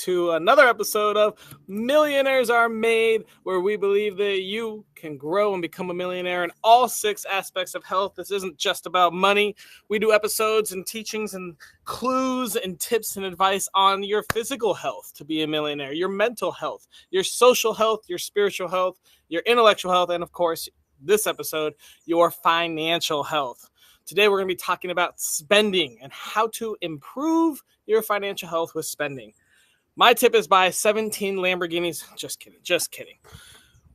to another episode of Millionaires Are Made, where we believe that you can grow and become a millionaire in all 6 aspects of health. This isn't just about money. We do episodes and teachings and clues and tips and advice on your physical health to be a millionaire, your mental health, your social health, your spiritual health, your intellectual health, and of course, this episode, your financial health. Today, we're going to be talking about spending and how to improve your financial health with spending. My tip is buy 17 Lamborghinis. Just kidding.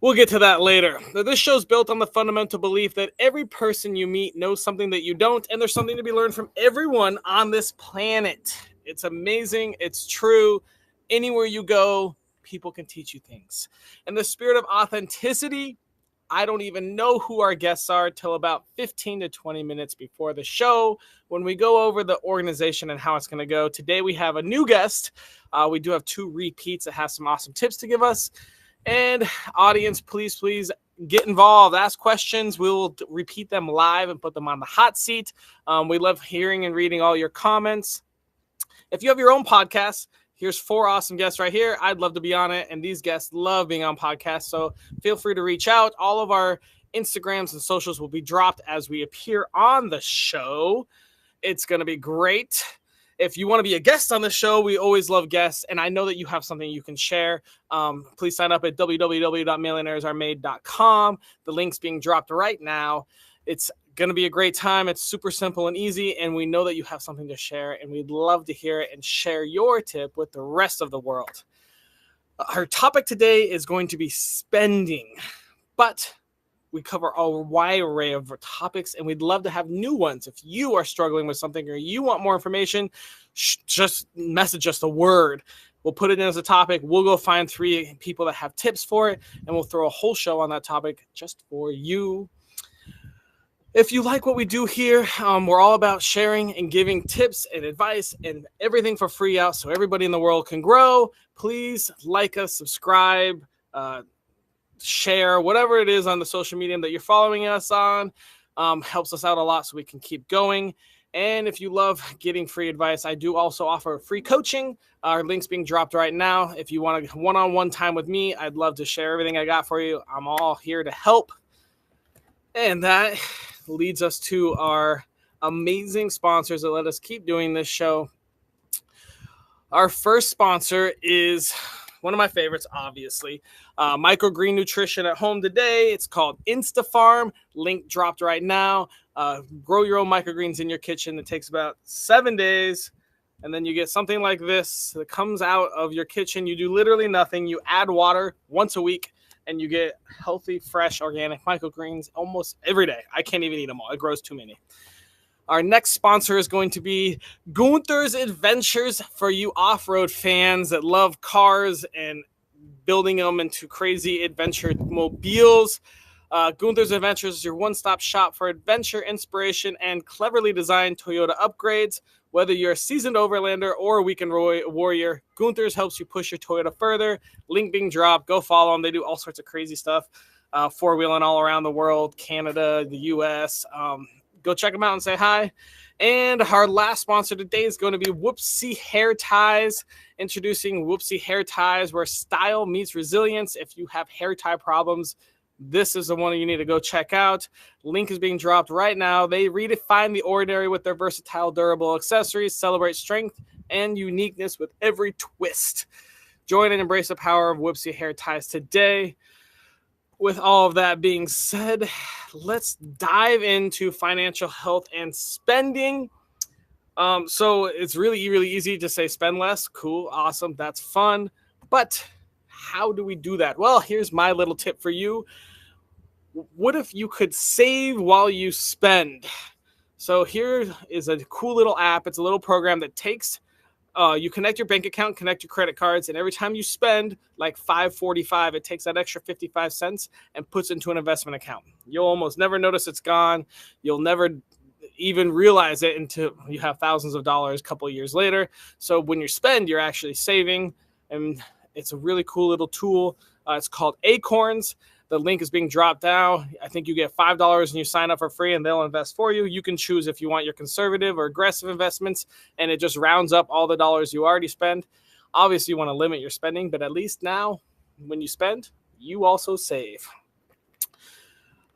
We'll get to that later. This show is built on the fundamental belief that every person you meet knows something that you don't, and there's something to be learned from everyone on this planet. It's amazing. It's true. Anywhere you go, people can teach you things. In the spirit of authenticity, I don't even know who our guests are till about 15 to 20 minutes before the show when we go over the organization and how it's going to go. Today we have a new guest. We do have 2 repeats that have some awesome tips to give us. And audience, please get involved. Ask questions. We will repeat them live and put them on the hot seat. We love hearing and reading all your comments. If you have your own podcast, here's 4 awesome guests right here. I'd love to be on it, and these guests love being on podcasts, so feel free to reach out. All of our Instagrams and socials will be dropped as we appear on the show. It's going to be great. If you want to be a guest on the show, we always love guests, and I know that you have something you can share. Please sign up at www.millionairesaremade.com. The link's being dropped right now. It's going to be a great time. It's super simple and easy, and we know that you have something to share, and we'd love to hear it and share your tip with the rest of the world. Our topic today is going to be spending, but we cover a wide array of topics, and we'd love to have new ones. If you are struggling with something or you want more information, just message us the word. We'll put it in as a topic. We'll go find 3 people that have tips for it, and we'll throw a whole show on that topic just for you. If you like what we do here, we're all about sharing and giving tips and advice and everything for free out so everybody in the world can grow. Please like us, subscribe, share, whatever it is on the social media that you're following us on. Helps us out a lot so we can keep going. And if you love getting free advice, I do also offer free coaching. Our link's being dropped right now. If you want a one-on-one time with me, I'd love to share everything I got for you. I'm all here to help. And that leads us to our amazing sponsors that let us keep doing this show. Our first sponsor is one of my favorites, obviously. Microgreen Nutrition at home today. It's called InstaFarm. Link dropped right now. Grow your own microgreens in your kitchen. It takes about 7 days. And then you get something like this that comes out of your kitchen. You do literally nothing. You add water once a week, and you get healthy, fresh, organic microgreens almost every day. I can't even eat them all. It grows too many. Our next sponsor is going to be Gunther's Adventures for you off-road fans that love cars and building them into crazy adventure mobiles. Gunther's Adventures is your one-stop shop for adventure, inspiration, and cleverly designed Toyota upgrades. Whether you're a seasoned overlander or a weekend warrior, Gunther's helps you push your Toyota further. Link being dropped. Go follow them. They do all sorts of crazy stuff, 4-wheeling all around the world, Canada, the U.S. Go check them out and say hi. And our last sponsor today is going to be Whoopsie Hair Ties. Introducing Whoopsie Hair Ties, where style meets resilience. If you have hair tie problems, this is the one you need to go check out. Link is being dropped right now. They redefine the ordinary with their versatile, durable accessories, celebrate strength and uniqueness with every twist. Join and embrace the power of Whoopsie Hair Ties today. With all of that being said, let's dive into financial health and spending. So it's really easy to say spend less. Cool, awesome, that's fun. But how do we do that? Well, here's my little tip for you. What if you could save while you spend? So here is a cool little app. It's a little program that takes, you connect your bank account, connect your credit cards, and every time you spend like $5.45, it takes that extra 55 cents and puts into an investment account. You'll almost never notice it's gone. You'll never even realize it until you have thousands of dollars a couple of years later. So when you spend, you're actually saving, and it's a really cool little tool. It's called Acorns. The link is being dropped now. I think you get $5 and you sign up for free and they'll invest for you. You can choose if you want your conservative or aggressive investments, and it just rounds up all the dollars you already spend. Obviously, you want to limit your spending, but at least now, when you spend, you also save.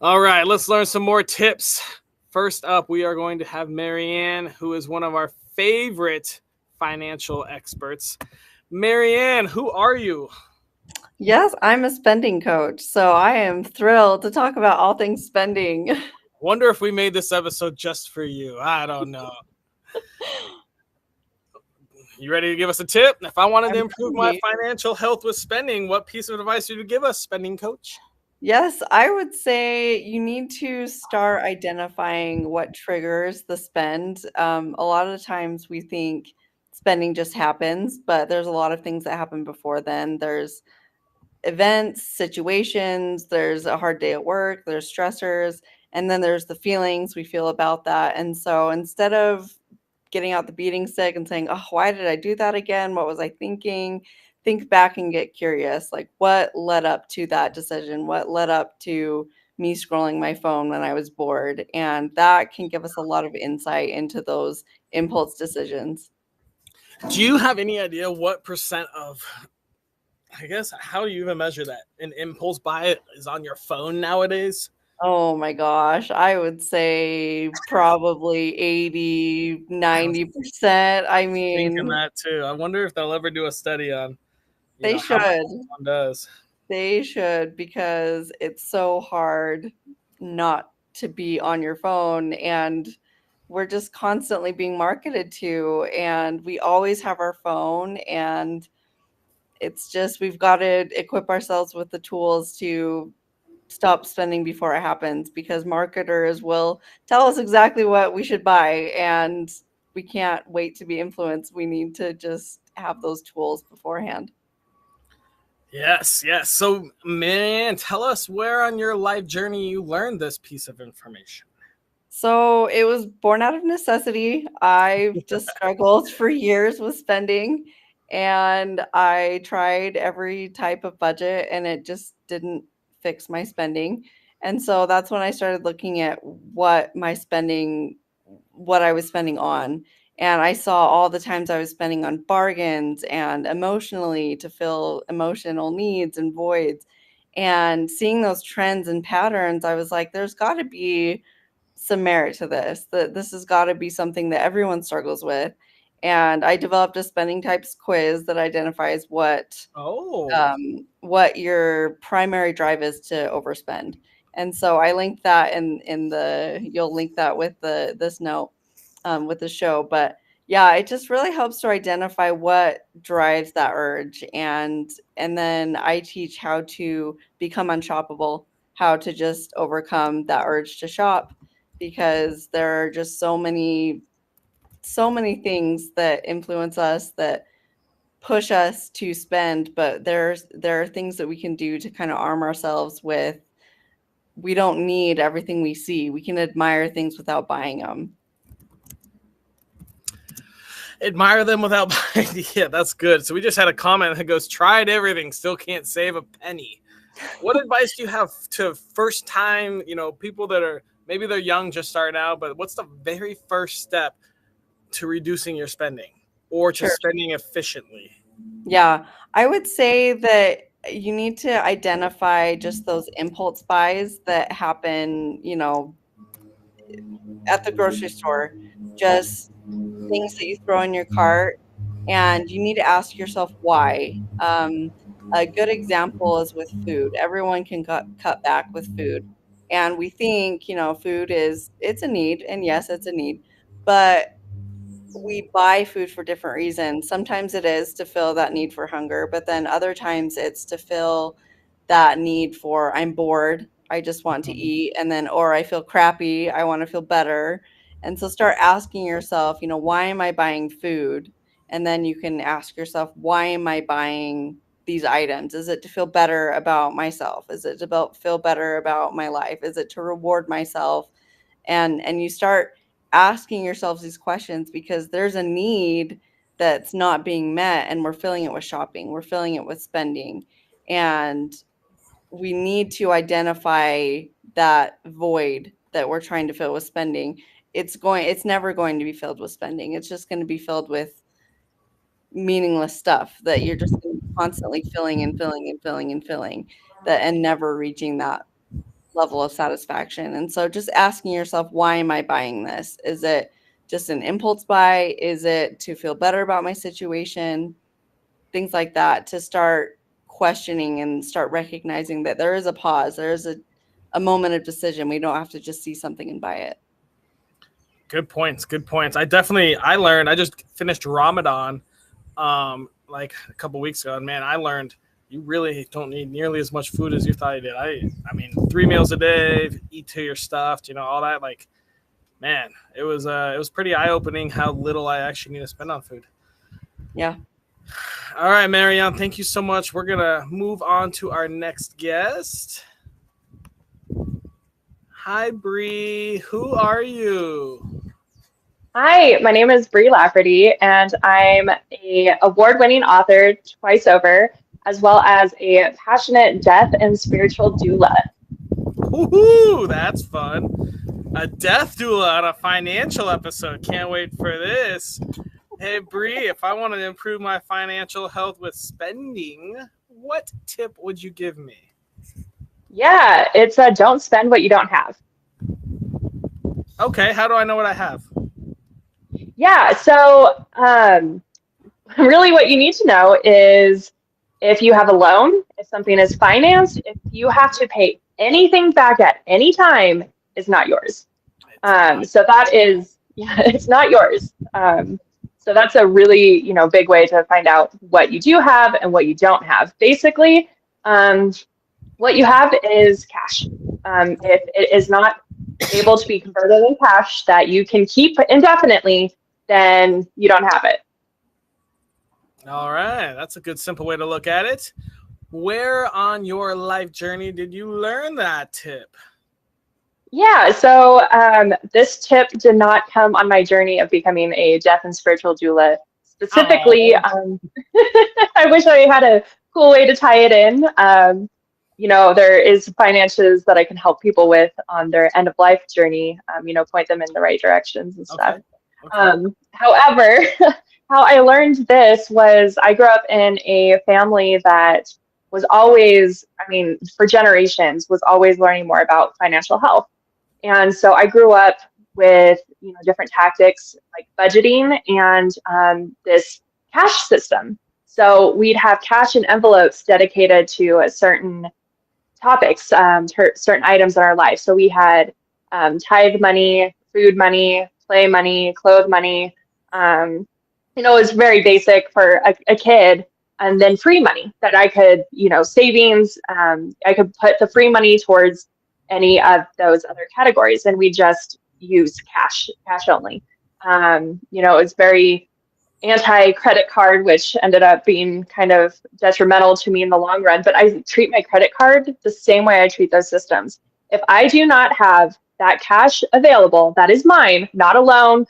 All right, let's learn some more tips. First up, we are going to have Marianne, who is one of our favorite financial experts. Marianne, who are you? Yes, I'm a spending coach, so I am thrilled to talk about all things spending. Wonder if we made this episode just for you. I don't know. You ready to give us a tip? If I wanted to I'm improve my ready. financial health with spending, what piece of advice would you give us, spending coach? Yes, I would say you need to start identifying what triggers the spend. A lot of the times we think spending just happens, but there's a lot of things that happen before then. There's events, situations, there's a hard day at work, there's stressors, and then there's the feelings we feel about that. And so instead of getting out the beating stick and saying, "Oh, why did I do that again? What was I thinking?" Think back and get curious. Like, what led up to that decision? What led up to me scrolling my phone when I was bored? And that can give us a lot of insight into those impulse decisions. Do you have any idea what percent of, I guess, how do you even measure that? An impulse buy is on your phone nowadays? Oh my gosh, I would say probably 80, I was 90%. I thinking mean, that too. I wonder if they'll ever do a study on, they how much should. one does. They should because it's so hard not to be on your phone, and we're just constantly being marketed to, and we always have our phone, and it's just we've got to equip ourselves with the tools to stop spending before it happens because marketers will tell us exactly what we should buy, and we can't wait to be influenced. We need to just have those tools beforehand. Yes, yes. So, man, tell us where on your life journey you learned this piece of information. So it was born out of necessity. I've just struggled for years with spending, and I tried every type of budget and it just didn't fix my spending. And so that's when I started looking at what I was spending on. And I saw all the times I was spending on bargains and emotionally to fill emotional needs and voids. And seeing those trends and patterns, I was like, there's got to be some merit to this. That this has got to be something that everyone struggles with. And I developed a spending types quiz that identifies Oh, what your primary drive is to overspend. And so I linked that in the you'll link that with the this note with the show. But yeah, it just really helps to identify what drives that urge, and then I teach how to become unshoppable, how to just overcome that urge to shop because there are just so many things that influence us that push us to spend, but there are things that we can do to kind of arm ourselves with. We don't need everything we see. We can admire things without buying them. admire them without buying. Yeah, that's good. So we just had a comment that goes, tried everything, still can't save a penny. What advice do you have to first time, people that are maybe they're young, just starting out, but what's the very first step to reducing your spending or to Sure. spending efficiently? Yeah. I would say that you need to identify just those impulse buys that happen, at the grocery store. Just things that you throw in your cart, and you need to ask yourself why. A good example is with food. Everyone can cut back with food, and we think food it's a need, and yes, it's a need, but we buy food for different reasons. Sometimes it is to fill that need for hunger, but then other times it's to fill that need for I'm bored, I just want to eat, and then or I feel crappy, I want to feel better. And so start asking yourself, why am I buying food? And then you can ask yourself, why am I buying these items? Is it to feel better about myself? Is it to feel better about my life? Is it to reward myself? And you start asking yourselves these questions because there's a need that's not being met, and we're filling it with shopping, we're filling it with spending, and we need to identify that void that we're trying to fill with spending. It's never going to be filled with spending. It's just going to be filled with meaningless stuff that you're just gonna be constantly filling and filling and filling and filling that and never reaching that level of satisfaction. And so just asking yourself, why am I buying this? Is it just an impulse buy? Is it to feel better about my situation? Things like that, to start questioning and start recognizing that there is a pause, there is a moment of decision. We don't have to just see something and buy it. Good points. Good points. I learned, I just finished Ramadan like a couple weeks ago, and man, I learned you really don't need nearly as much food as you thought you did. I mean, 3 meals a day, eat till you're stuffed, all that. Like, man, it was pretty eye-opening how little I actually need to spend on food. Yeah. All right, Marianne, thank you so much. We're gonna move on to our next guest. Hi, Bree. Who are you? Hi, my name is Bree Lafferty, and I'm a award-winning author twice over, as well as a passionate death and spiritual doula. Woohoo! That's fun. A death doula on a financial episode. Can't wait for this. Hey, Bree, if I wanted to improve my financial health with spending, what tip would you give me? Yeah, it's don't spend what you don't have. Okay, how do I know what I have? Yeah, so really what you need to know is if you have a loan, if something is financed, if you have to pay anything back at any time, is not yours. So that is, yeah, it's not yours. So that's a really, big way to find out what you do have and what you don't have. Basically, what you have is cash. If it is not able to be converted in cash that you can keep indefinitely, then you don't have it. All right, that's a good, simple way to look at it. Where on your life journey did you learn that tip? Yeah, so this tip did not come on my journey of becoming a death and spiritual doula. Specifically, I wish I had a cool way to tie it in. There is finances that I can help people with on their end of life journey, point them in the right directions and stuff. Okay. However, how I learned this was I grew up in a family that was always, for generations, was always learning more about financial health. And so I grew up with, different tactics like budgeting and this cash system. So we'd have cash in envelopes dedicated to a certain topics, certain items in our life. So we had tithe money, food money, play money, clothes money. It was very basic for a kid. And then free money that I could, savings. I could put the free money towards any of those other categories, and we just use cash only. It's very anti-credit card, which ended up being kind of detrimental to me in the long run. But I treat my credit card the same way I treat those systems. If I do not have that cash available, that is mine, not a loan.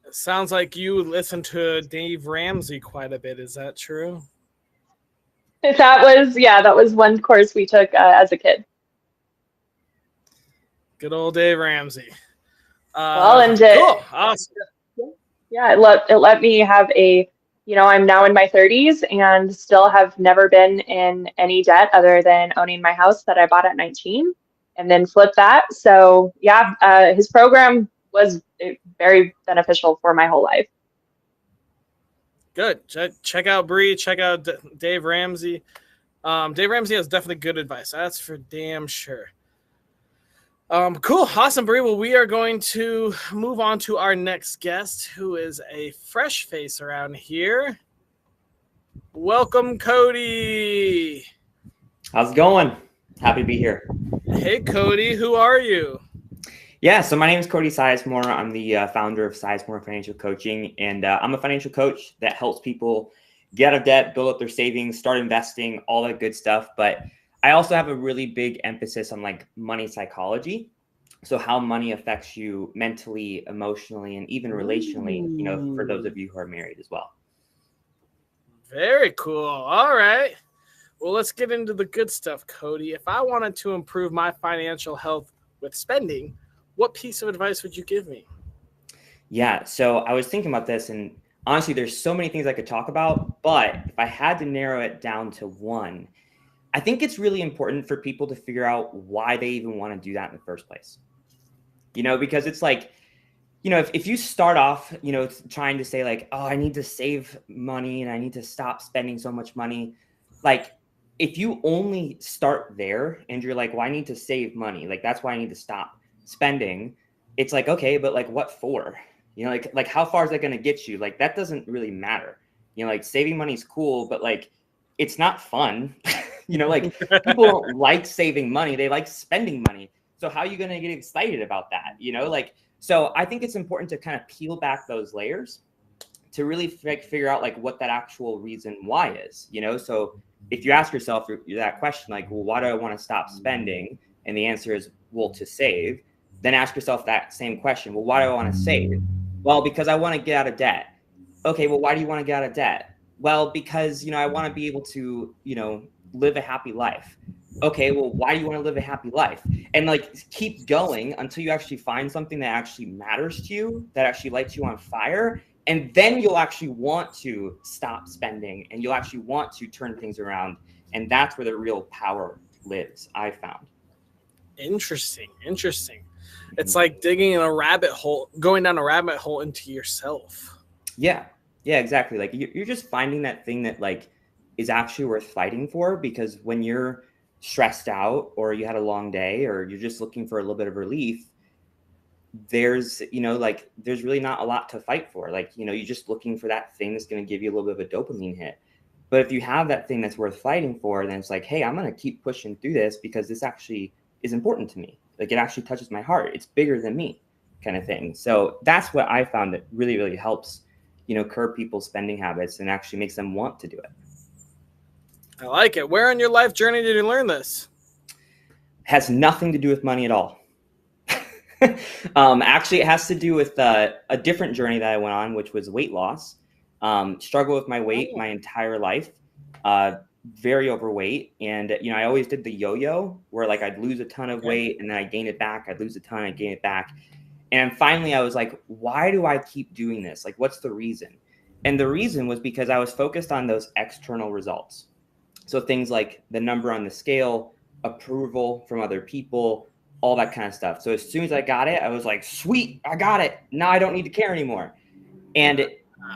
It sounds like you listen to Dave Ramsey quite a bit. Is that true? That was one course we took as a kid. Good old Dave Ramsey. Cool. Awesome. Yeah, it let me have I'm now in my 30s and still have never been in any debt other than owning my house that I bought at 19 and then flipped that. So yeah, his program was very beneficial for my whole life. Good. Check out Bree. Check out Dave Ramsey. Dave Ramsey has definitely good advice. That's for damn sure. Cool. Awesome, Bree. Well, we are going to move on to our next guest, who is a fresh face around here. Welcome, Cody. How's it going? Happy to be here. Hey, Cody. Who are you? Yeah, so my name is Cody Sizemore. I'm the founder of Sizemore Financial Coaching, and I'm a financial coach that helps people get out of debt, build up their savings, start investing, all that good stuff. But I also have a really big emphasis on like money psychology. So how money affects you mentally, emotionally, and even relationally, for those of you who are married as well. Very cool. All right. Well, let's get into the good stuff, Cody. If I wanted to improve my financial health with spending, what piece of advice would you give me? Yeah, so I was thinking about this, and honestly, there's so many things I could talk about, but if I had to narrow it down to one, I think it's really important for people to figure out why they even want to do that in the first place. Because it's like, if you start off, trying to say like, oh, I need to save money and I need to stop spending so much money. Like, if you only start there and you're like, well, I need to save money, like, that's why I need to stop spending. It's like, okay, but like, what for? Like how far is that going to get you? Like, that doesn't really matter. Like saving money is cool, but like, it's not fun. Like people don't like saving money. They like spending money. So how are you going to get excited about that? So I think it's important to kind of peel back those layers to really figure out like what that actual reason why is, So if you ask yourself that question, like, well, why do I want to stop spending? And the answer is, well, to save. Then ask yourself that same question. Well, why do I want to save? Well, because I want to get out of debt. Okay, well, why do you want to get out of debt? Well, because, I want to be able to, live a happy life. Okay, well, why do you want to live a happy life? And like keep going until you actually find something that actually matters to you, that actually lights you on fire. And then you'll actually want to stop spending and you'll actually want to turn things around. And that's where the real power lives, I found. Interesting. It's like digging in a rabbit hole, going down a rabbit hole into yourself. Yeah, exactly. Like you're just finding that thing that like is actually worth fighting for, because when you're stressed out or you had a long day or you're just looking for a little bit of relief, there's there's really not a lot to fight for. Like, you're just looking for that thing that's going to give you a little bit of a dopamine hit. But if you have that thing that's worth fighting for, then it's like, hey, I'm going to keep pushing through this because this actually is important to me. Like, it actually touches my heart. It's bigger than me, kind of thing. So that's what I found that really, really helps, curb people's spending habits and actually makes them want to do it. I like it. Where in your life journey did you learn this? Has nothing to do with money at all. Actually, it has to do with a different journey that I went on, which was weight loss. Struggled with my weight my entire life. Very overweight. And, I always did the yo-yo where like I'd lose a ton of weight and then I gain it back. I'd lose a ton, I'd gain it back. And finally I was like, why do I keep doing this? Like, what's the reason? And the reason was because I was focused on those external results. So things like the number on the scale, approval from other people, all that kind of stuff. So as soon as I got it, I was like, sweet, I got it. Now I don't need to care anymore. And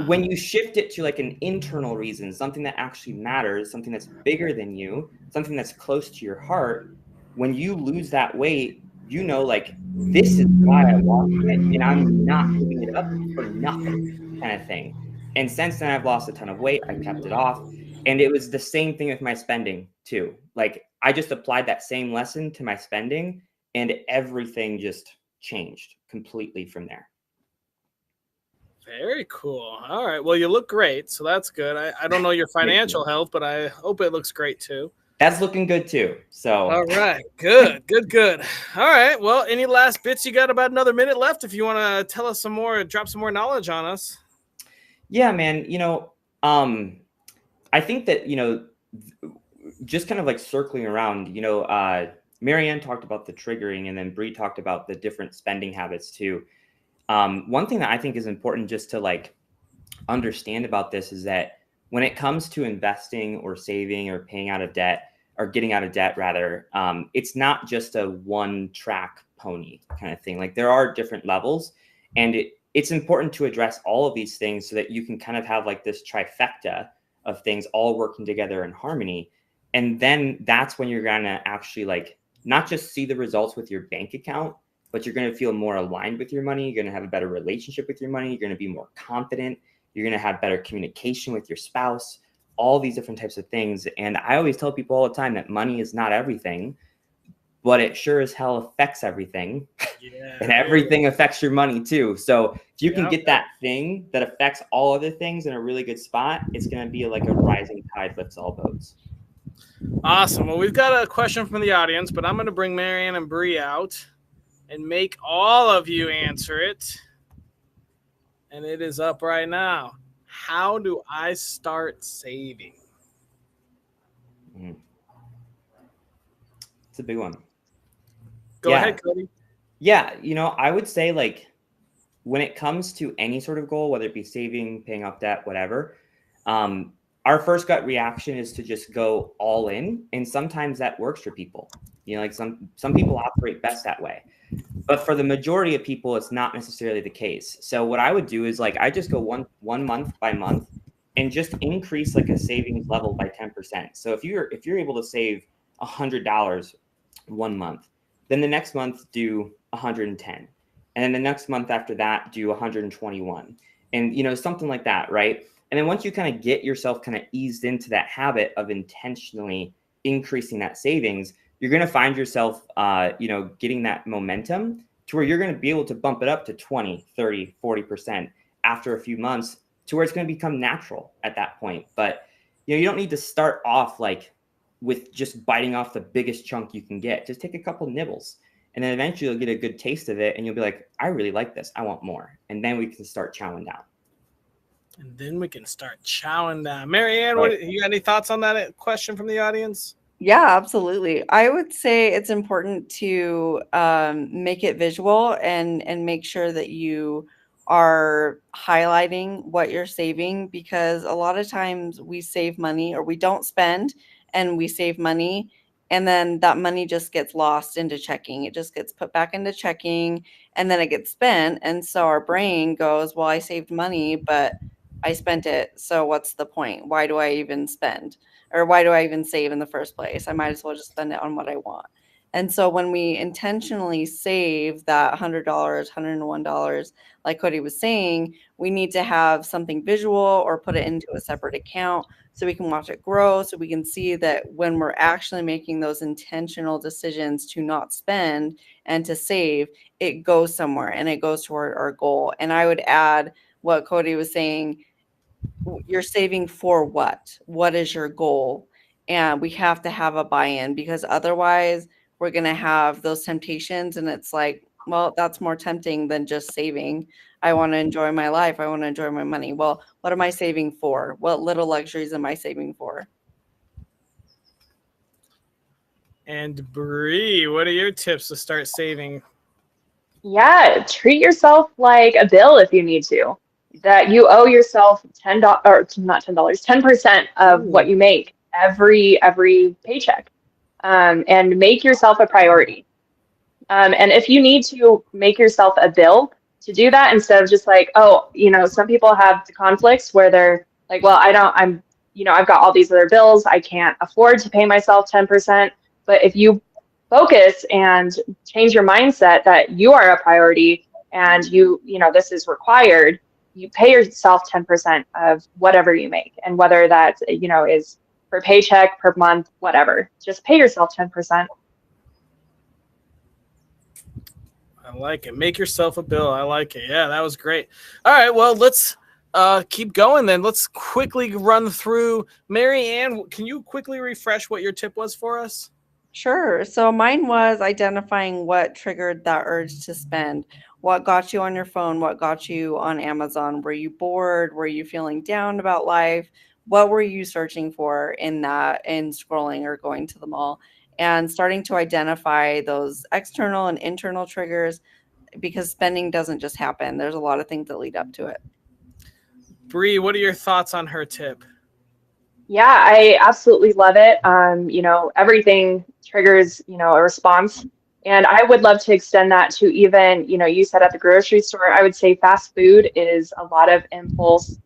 when you shift it to like an internal reason, something that actually matters, something that's bigger than you, something that's close to your heart, when you lose that weight, like, this is why I want it and I'm not giving it up for nothing, kind of thing. And since then I've lost a ton of weight. I kept it off. And it was the same thing with my spending too. Like, I just applied that same lesson to my spending and everything just changed completely from there. Very cool. All right. Well, you look great, so that's good. I don't know your financial health, but I hope it looks great too. That's looking good too. So. All right. Good. All right. Well, any last bits? You got about another minute left if you want to tell us some more, drop some more knowledge on us. Yeah, man. I think that, just kind of like circling around, Marianne talked about the triggering and then Bree talked about the different spending habits too. One thing that I think is important just to like understand about this is that when it comes to investing or saving or paying out of debt or getting out of debt rather, it's not just a one track pony kind of thing. Like, there are different levels, and it's important to address all of these things so that you can kind of have like this trifecta of things all working together in harmony. And then that's when you're going to actually like not just see the results with your bank account, but you're going to feel more aligned with your money. You're going to have a better relationship with your money. You're going to be more confident. You're going to have better communication with your spouse, all these different types of things. And I always tell people all the time that money is not everything, but it sure as hell affects everything. Yeah. And everything affects your money too. So if you can get that thing that affects all other things in a really good spot, it's going to be like a rising tide lifts all boats. Awesome. Well, we've got a question from the audience, but I'm going to bring Marianne and Bree out and make all of you answer it. And it is up right now. How do I start saving? It's a big one. Go ahead, Cody. Yeah, I would say like when it comes to any sort of goal, whether it be saving, paying off debt, whatever, our first gut reaction is to just go all in, and sometimes that works for people. Like some people operate best that way, but for the majority of people, it's not necessarily the case. So what I would do is like I just go one month by month, and just increase like a savings level by 10%. So if you're able to save $100 one month, then the next month do 110. And then the next month after that, do 121. And, something like that, right? And then once you kind of get yourself kind of eased into that habit of intentionally increasing that savings, you're going to find yourself, getting that momentum to where you're going to be able to bump it up to 20, 30, 40% after a few months, to where it's going to become natural at that point. But, you don't need to start off like with just biting off the biggest chunk you can get. Just take a couple nibbles. And then eventually you'll get a good taste of it, and you'll be like, I really like this. I want more. And then we can start chowing down. Mary Ann, you got any thoughts on that question from the audience? Yeah, absolutely. I would say it's important to make it visual and make sure that you are highlighting what you're saving, because a lot of times we save money, or we don't spend and we save money, and then that money just gets lost into checking. It just gets put back into checking, and then it gets spent. And so our brain goes, well, I saved money, but I spent it. So what's the point? Why do I even spend? Or why do I even save in the first place? I might as well just spend it on what I want. And so when we intentionally save that $100, $101, like Cody was saying, we need to have something visual or put it into a separate account so we can watch it grow, so we can see that when we're actually making those intentional decisions to not spend and to save, it goes somewhere and it goes toward our goal. And I would add what Cody was saying, you're saving for what? What is your goal? And we have to have a buy-in, because otherwise we're going to have those temptations, and it's like, well, that's more tempting than just saving. I want to enjoy my life. I want to enjoy my money. Well, what am I saving for? What little luxuries am I saving for? And Bree, what are your tips to start saving? Yeah, treat yourself like a bill if you need to. That you owe yourself $10, or not $10, 10% of what you make every paycheck, and make yourself a priority. And if you need to make yourself a bill to do that, instead of just like, oh, some people have the conflicts where they're like, well, I've got all these other bills. I can't afford to pay myself 10%. But if you focus and change your mindset that you are a priority, and this is required, you pay yourself 10% of whatever you make. And whether that, is per paycheck, per month, whatever, just pay yourself 10%. I like it. Make yourself a bill. I like it. Yeah, that was great. All right, well, let's keep going then. Let's quickly run through. Mary Ann, can you quickly refresh what your tip was for us? Sure. So mine was identifying what triggered that urge to spend. What got you on your phone? What got you on Amazon? Were you bored? Were you feeling down about life? What were you searching for in scrolling or going to the mall? And starting to identify those external and internal triggers, because spending doesn't just happen. There's a lot of things that lead up to it. Bree, what are your thoughts on her tip? Yeah, I absolutely love it. Everything triggers, a response. And I would love to extend that to even, you said at the grocery store. I would say fast food is a lot of impulse,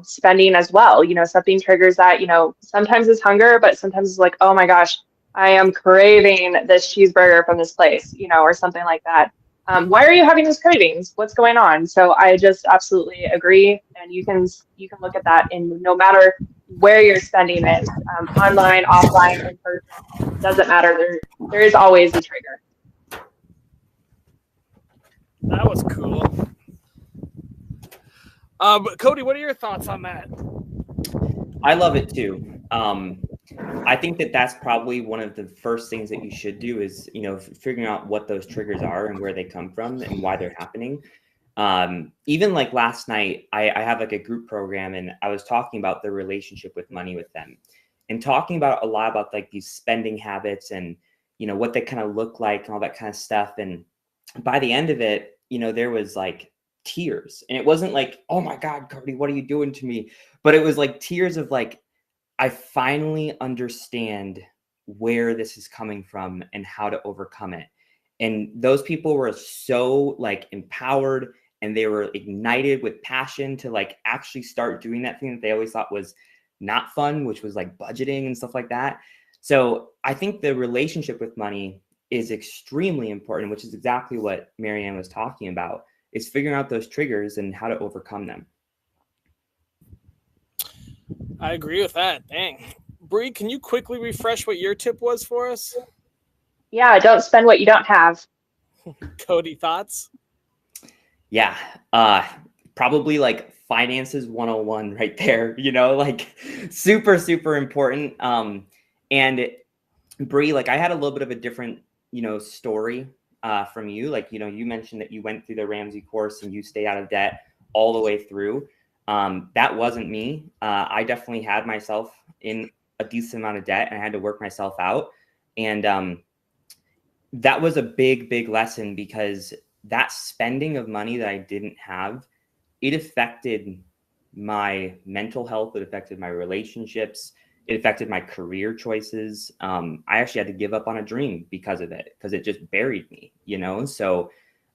spending as well. Something triggers that, sometimes it's hunger, but sometimes it's like, oh my gosh, I am craving this cheeseburger from this place, or something like that. Why are you having these cravings? What's going on? So I just absolutely agree. And you can look at that in no matter where you're spending it, online, offline, in person, doesn't matter. There is always a trigger. That was cool. Cody, what are your thoughts on that? I love it too. I think that's probably one of the first things that you should do is, figuring out what those triggers are and where they come from and why they're happening. Even like last night, I have like a group program, and I was talking about the relationship with money with them. and talking about a lot about like these spending habits and, you know, what they kind of look like and all that kind of stuff. And by the end of it, you know, there was like tears, and it wasn't like, oh my God, Cody, what are you doing to me? But it was like tears of like, I finally understand where this is coming from and how to overcome it. And those people were so like empowered, and they were ignited with passion to like actually start doing that thing that they always thought was not fun, which was like budgeting and stuff like that. So I think the relationship with money is extremely important, which is exactly what Marianne was talking about, is figuring out those triggers and how to overcome them. I agree with that. Dang. Bree, can you quickly refresh what your tip was for us? Yeah, don't spend what you don't have. Cody, thoughts? Yeah, probably like finances 101 right there, you know, like super, super important. And Bree, like I had a little bit of a different, you know, story from you. Like, you know, you mentioned that you went through the Ramsey course and you stay out of debt all the way through. That wasn't me. I definitely had myself in a decent amount of debt, and I had to work myself out. And that was a big, big lesson, because that spending of money that I didn't have, it affected my mental health. It affected my relationships. It affected my career choices. I actually had to give up on a dream because of it, because it just buried me, you know? So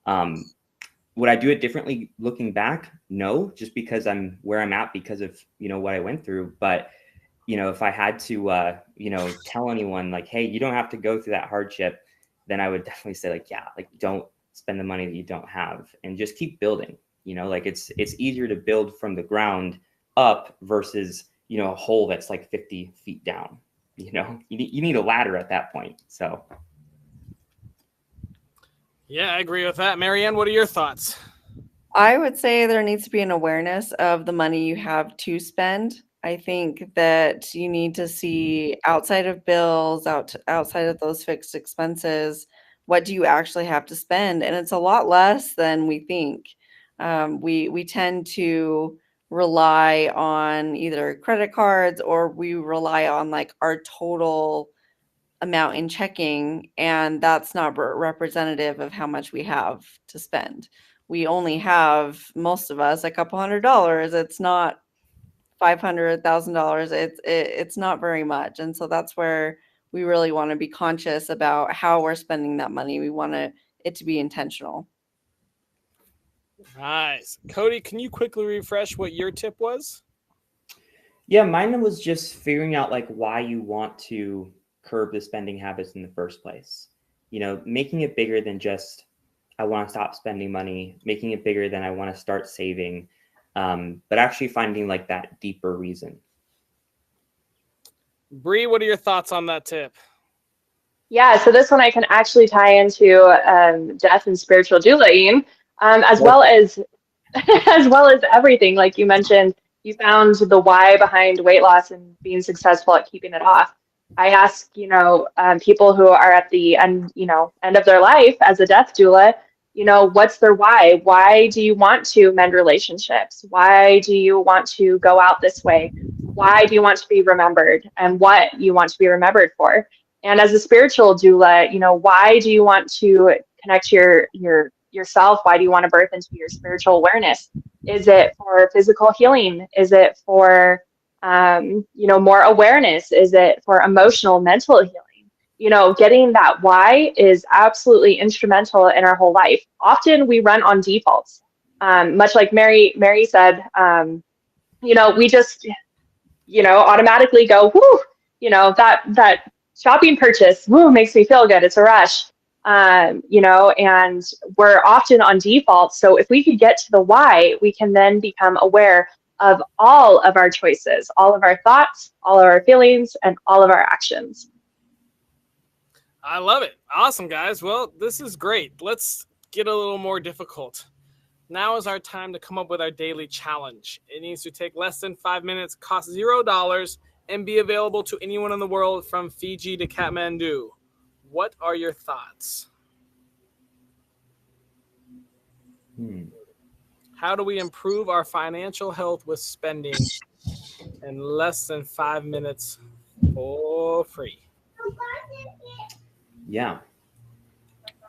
would I do it differently looking back? No, just because I'm where I'm at because of, you know, what I went through. But, you know, if I had to, you know, tell anyone like, hey, you don't have to go through that hardship, then I would definitely say like, yeah, like don't spend the money that you don't have, and just keep building. You know, like it's easier to build from the ground up versus, you know, a hole that's like 50 feet down. You know, you need a ladder at that point. So. Yeah, I agree with that. Marianne, what are your thoughts? I would say there needs to be an awareness of the money you have to spend. I think that you need to see outside of bills, outside of those fixed expenses, what do you actually have to spend? And it's a lot less than we think. We tend to rely on either credit cards, or we rely on like our total amount in checking, and that's not representative of how much we have to spend. We only have, most of us, a couple $100s. It's not $500,000. It's not very much, and so that's where we really want to be conscious about how we're spending that money. We want it to be intentional. Nice. Cody, can you quickly refresh what your tip was? Yeah, mine was just figuring out like why you want to curb the spending habits in the first place. You know, making it bigger than just, I want to stop spending money, making it bigger than I want to start saving, but actually finding like that deeper reason. Bree, what are your thoughts on that tip? Yeah, so this one I can actually tie into death and spiritual dueling, as well as as well as everything. Like you mentioned, you found the why behind weight loss and being successful at keeping it off. I ask, you know, people who are at the end, you know, end of their life as a death doula, you know, what's their why? Why do you want to mend relationships? Why do you want to go out this way? Why do you want to be remembered, and what you want to be remembered for? And as a spiritual doula, you know, why do you want to connect yourself? Why do you want to birth into your spiritual awareness? Is it for physical healing? Is it for you know, more awareness? Is it for emotional, mental healing? You know, getting that why is absolutely instrumental in our whole life. Often we run on defaults, much like Mary said. You know, we just, you know, automatically go, whoo, you know, that shopping purchase, whoo, makes me feel good. It's a rush. You know, and we're often on default. So if we could get to the why, we can then become aware of all of our choices, all of our thoughts, all of our feelings, and all of our actions. I love it. Awesome, guys. Well, this is great. Let's get a little more difficult. Now is our time to come up with our daily challenge. It needs to take less than 5 minutes, cost $0, and be available to anyone in the world from Fiji to Kathmandu. What are your thoughts? How do we improve our financial health with spending in less than 5 minutes for free. Yeah.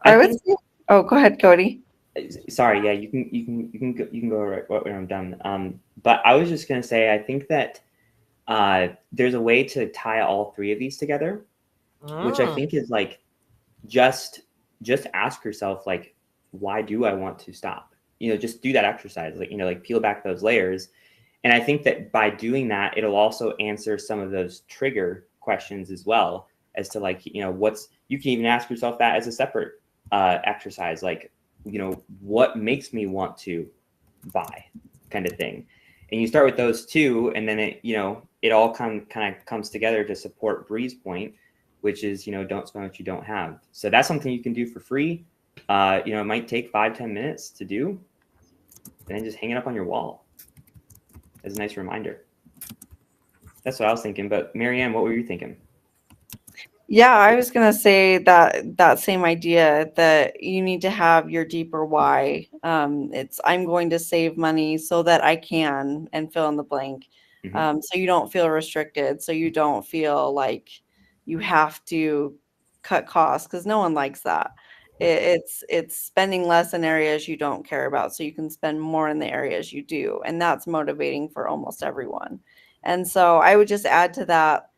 I would say, oh, go ahead, Cody. Sorry, yeah, you can go right when I'm done. But I was just gonna say, I think that there's a way to tie all three of these together, which I think is like just ask yourself, like, why do I want to stop? Just do that exercise, like, like peel back those layers. And I think that by doing that, it'll also answer some of those trigger questions as well, as to like, you can even ask yourself that as a separate exercise, like, what makes me want to buy, kind of thing. And you start with those two, and then it all kind of comes together to support Bree's point, which is, don't spend what you don't have. So that's something you can do for free. It might take 5-10 minutes to do, and then just hang it up on your wall as a nice reminder. That's what I was thinking. But Marianne, what were you thinking? Yeah, I was going to say that same idea, that you need to have your deeper why. I'm going to save money so that I can, and fill in the blank. Mm-hmm. So you don't feel restricted. So you don't feel like you have to cut costs, because no one likes that. It's spending less in areas you don't care about, so you can spend more in the areas you do. And that's motivating for almost everyone. And so I would just add to that,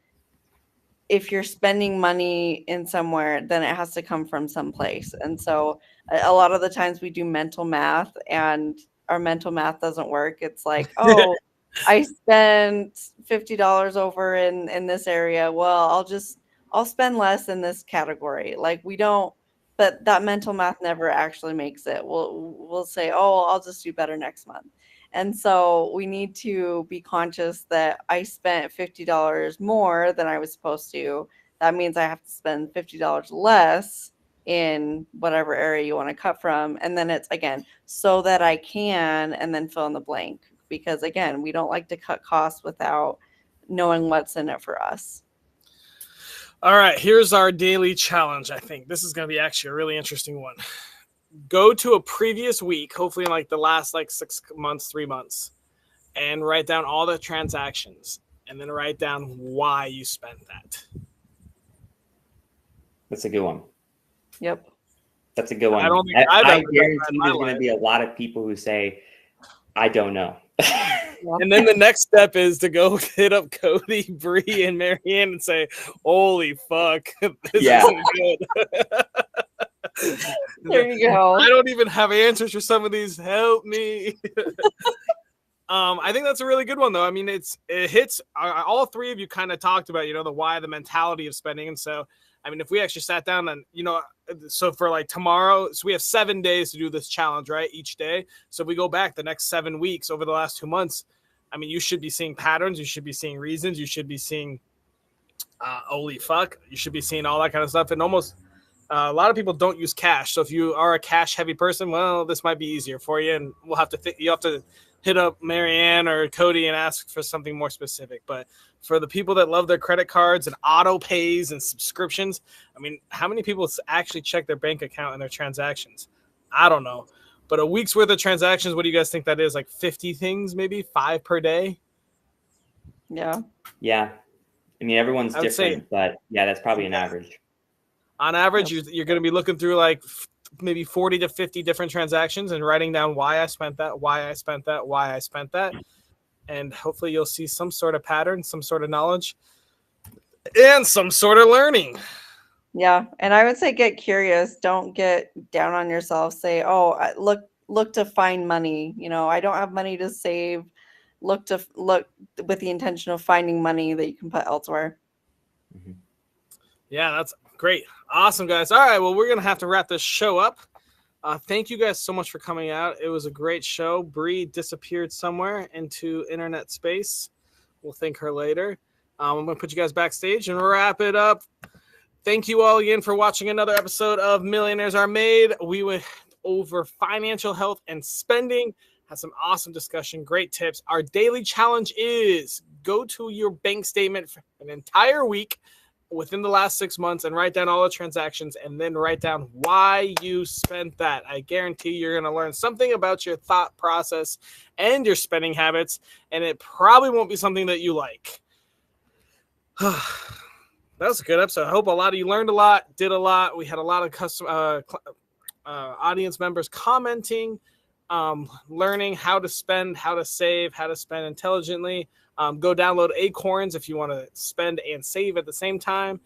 if you're spending money in somewhere, then it has to come from someplace. And so a lot of the times we do mental math, and our mental math doesn't work. It's like, oh, I spent $50 over in this area. Well, I'll spend less in this category. Like, we don't, but that mental math never actually makes it. We'll say, oh, I'll just do better next month. And so we need to be conscious that I spent $50 more than I was supposed to. That means I have to spend $50 less in whatever area you want to cut from. And then it's, again, so that I can, and then fill in the blank. Because, again, we don't like to cut costs without knowing what's in it for us. All right, here's our daily challenge. I think this is going to be actually a really interesting one. Go to a previous week, hopefully in like the last 6 months, 3 months, and write down all the transactions, and then write down why you spent that. That's a good one. Yep. That's a good one. I guarantee there's going to be a lot of people who say, I don't know. And then the next step is to go hit up Cody, Bree, and Marianne and say, holy fuck, this isn't good. There you go. I don't even have answers for some of these. Help me. I think that's a really good one, though. I mean, it hits all three of you kind of talked about, the why, the mentality of spending. And so, I mean, if we actually sat down and, so for like tomorrow, so we have 7 days to do this challenge, right? Each day. So if we go back the next 7 weeks over the last 2 months, I mean, you should be seeing patterns. You should be seeing reasons. You should be seeing, holy fuck. You should be seeing all that kind of stuff. And almost a lot of people don't use cash. So if you are a cash heavy person, well, this might be easier for you. And we'll have to you have to hit up Marianne or Cody and ask for something more specific. But for the people that love their credit cards and auto pays and subscriptions, I mean, how many people actually check their bank account and their transactions? I don't know. But a week's worth of transactions, what do you guys think that is? Like 50 things, maybe 5 per day? Yeah. Yeah. I mean, everyone's different, but yeah, that's probably an average. On average, you're going to be looking through like maybe 40 to 50 different transactions and writing down why I spent that, why I spent that, why I spent that. And hopefully you'll see some sort of pattern, some sort of knowledge, and some sort of learning. Yeah. And I would say get curious. Don't get down on yourself. Say, oh, look to find money. I don't have money to save. Look with the intention of finding money that you can put elsewhere. Mm-hmm. Yeah, that's great. Awesome, guys. All right, well, we're going to have to wrap this show up. Thank you guys so much for coming out. It was a great show. Bree disappeared somewhere into internet space. We'll thank her later. I'm going to put you guys backstage and wrap it up. Thank you all again for watching another episode of Millionaires Are Made. We went over financial health and spending. Had some awesome discussion, great tips. Our daily challenge is go to your bank statement for an entire week within the last 6 months and write down all the transactions and then write down why you spent that. I guarantee you're going to learn something about your thought process and your spending habits, and it probably won't be something that you like. That was a good episode. I hope a lot of you learned a lot, did a lot. We had a lot of audience members commenting, learning how to spend, how to save, how to spend intelligently. Go download Acorns if you want to spend and save at the same time.